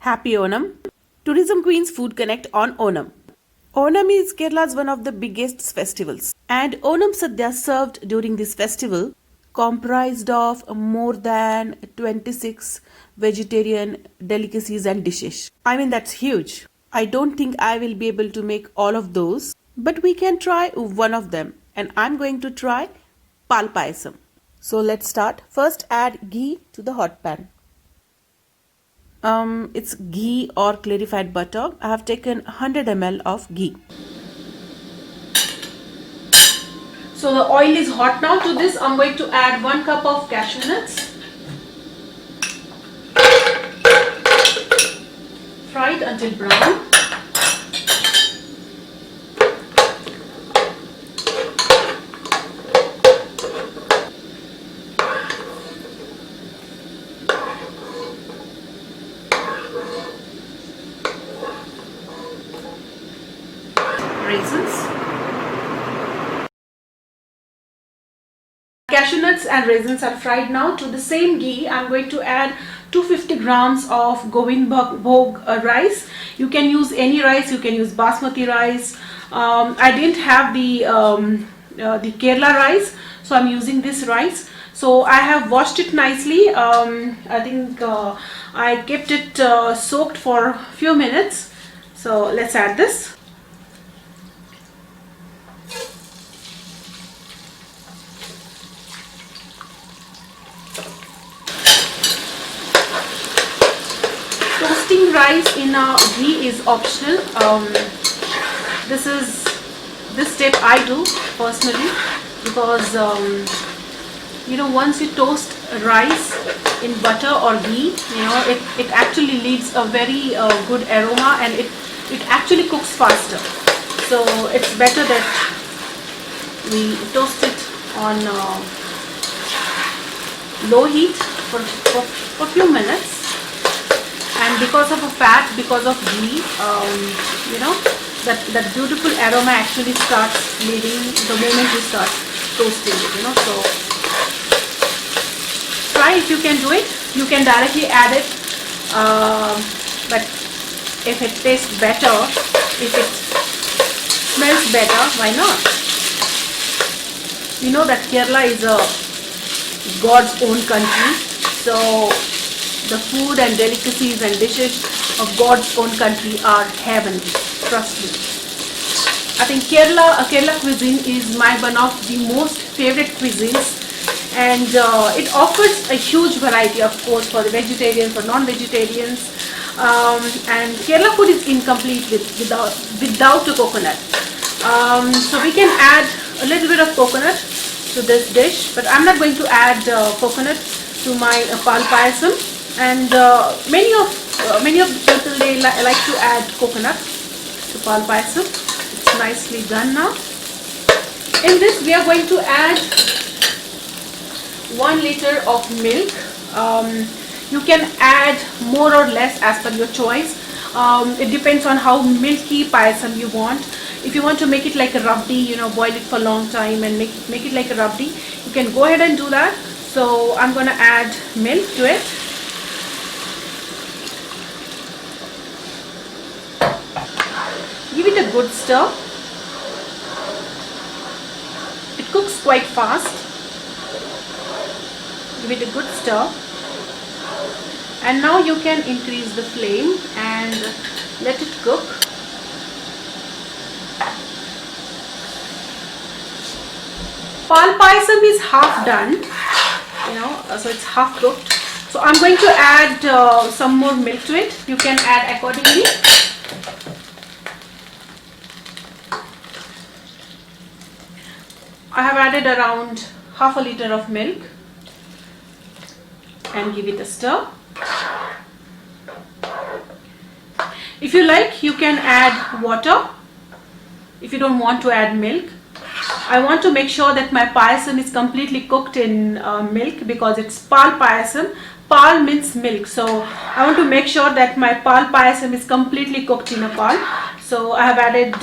Happy Onam. Tourism Queens Food Connect on Onam. Onam is Kerala's one of the biggest festivals, and Onam Sadhya served during this festival comprised of more than 26 vegetarian delicacies and dishes. I mean, that's huge. I don't think I will be able to make all of those, but we can try one of them, and I'm going to try Pal Payasam. So let's start. First, add ghee to the hot pan. It's ghee or clarified butter. I have taken 100 ml of ghee. So the oil is hot now. To this I'm going to add 1 cup of cashew nuts, fried until brown. Raisins. Cashew nuts and raisins are fried now. To the same ghee I'm going to add 250 grams of Govind Bhog rice. You can use any rice, you can use basmati rice. I didn't have the Kerala rice, so I'm using this rice. So I have washed it nicely. I think I kept it soaked for a few minutes. So let's add this. Toasting rice in ghee is optional. This step I do personally because once you toast rice in butter or ghee, it actually leaves a very good aroma, and it actually cooks faster. So it's better that we toast it on low heat for a few minutes. And because of a fat, because of ghee, that beautiful aroma actually starts leaving the moment you start toasting it, So try if you can do it. You can directly add it, but if it tastes better, if it smells better, why not? You know that Kerala is God's own country, so the food and delicacies and dishes of God's own country are heavenly. Trust me. I think Kerala cuisine is one of the most favorite cuisines, and it offers a huge variety, of course, for the vegetarians, for non-vegetarians. And Kerala food is incomplete without a coconut. So we can add a little bit of coconut to this dish, but I'm not going to add coconut to my Pal Payasam. And many of the people, they like to add coconut to Pal Payasam. It's nicely done now. In this we are going to add 1 liter of milk. You can add more or less as per your choice. It depends on how milky payasam you want. If you want to make it like a rabdi, boil it for a long time and make it like a rabdi, you can go ahead and do that. So I'm going to add milk to it. Give it a good stir. It cooks quite fast. Give it a good stir. And now you can increase the flame and let it cook. Pal Payasam is half done, so it's half cooked. So I'm going to add some more milk to it. You can add accordingly. I have added around half a liter of milk and give it a stir. If you like, you can add water if you don't want to add milk. I want to make sure that my payasam is completely cooked in milk because it's Pal Payasam. Pal means milk, so I want to make sure that my Pal Payasam is completely cooked in a pal. So I have added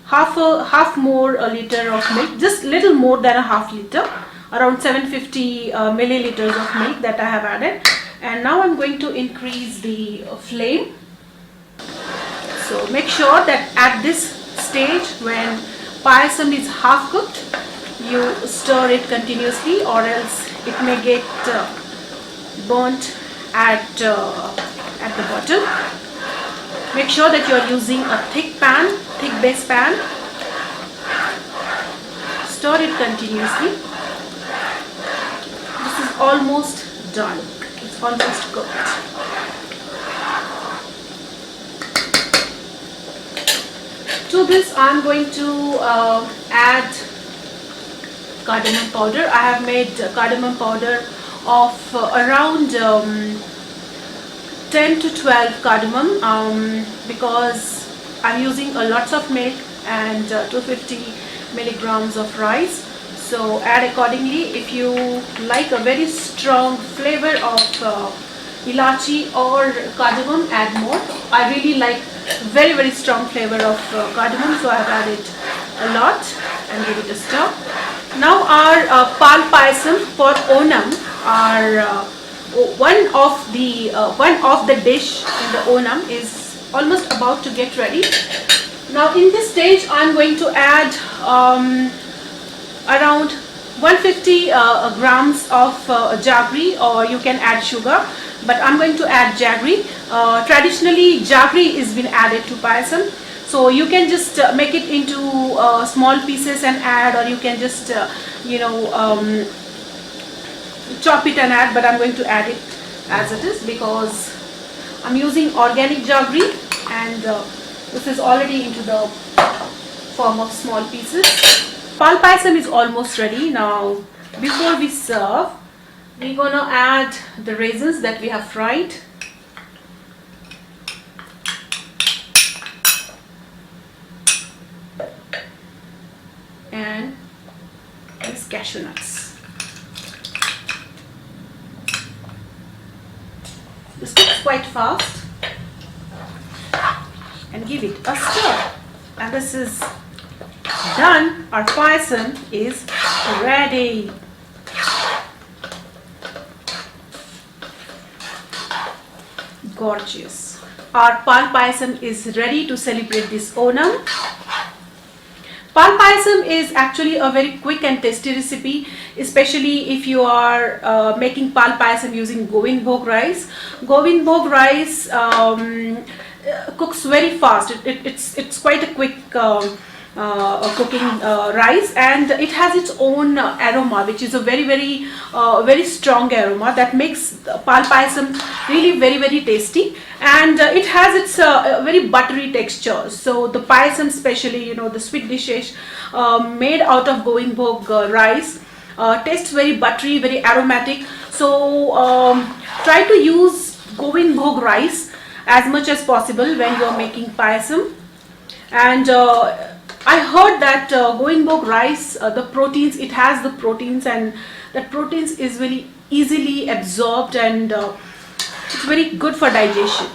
half more a liter of milk, just little more than a half liter, around 750 milliliters of milk that I have added. And now I'm going to increase the flame. So make sure that at this stage, when payasam is half cooked, you stir it continuously, or else it may get burnt at the bottom. Make sure that you are using a thick base pan. Stir it continuously. This is almost done. It's almost cooked. To this I'm going to add cardamom powder. I have made cardamom powder of around 10 to 12 cardamom because I'm using a lots of milk and 250 milligrams of rice. So add accordingly. If you like a very strong flavor of ilachi or cardamom, add more. I really like very strong flavor of cardamom, so I have added a lot and give it a stir. Now our Pal Payasam for Onam, our one of the dish in the Onam is almost about to get ready. Now in this stage I'm going to add around 150 grams of jaggery, or you can add sugar, but I'm going to add jaggery. Traditionally jaggery is been added to payasam, so you can just make it into small pieces and add, or you can just chop it and add, but I'm going to add it as it is because I'm using organic jaggery, and this is already into the form of small pieces. Pal Payasam is almost ready. Now before we serve, we're gonna add the raisins that we have fried. And these cashew nuts. This cooks quite fast, and give it a stir. And this is done. Our payasam is ready. Gorgeous. Our Pal Payasam is ready to celebrate this Onam. Pal Payasam is actually a very quick and tasty recipe, especially if you are making Pal Payasam using Govind Bhog Rice. Govind Bhog Rice cooks very fast. It's quite a quick cooking rice, and it has its own aroma, which is a very strong aroma that makes Pal Payasam really very tasty, and it has its very buttery texture. So the payasam, especially the sweet dishes made out of Govind Bhog rice, tastes very buttery, very aromatic. So try to use Govind Bhog rice as much as possible when you are making payasam. And I heard that Govind Bhog rice, the proteins, it has the proteins, and that proteins is very easily absorbed, and it's very good for digestion.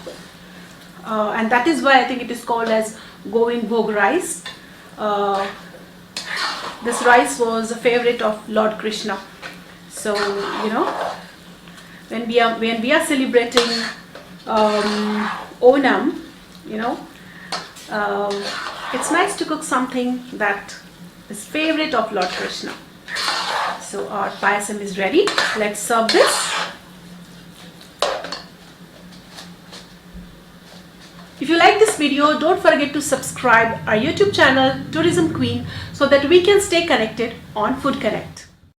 And that is why I think it is called as Govind Bhog rice. This rice was a favorite of Lord Krishna. So when we are celebrating Onam, it's nice to cook something that is favorite of Lord Krishna. So our payasam is ready. Let's serve this. If you like this video, don't forget to subscribe our YouTube channel Tourism Queen, so that we can stay connected on Food Connect.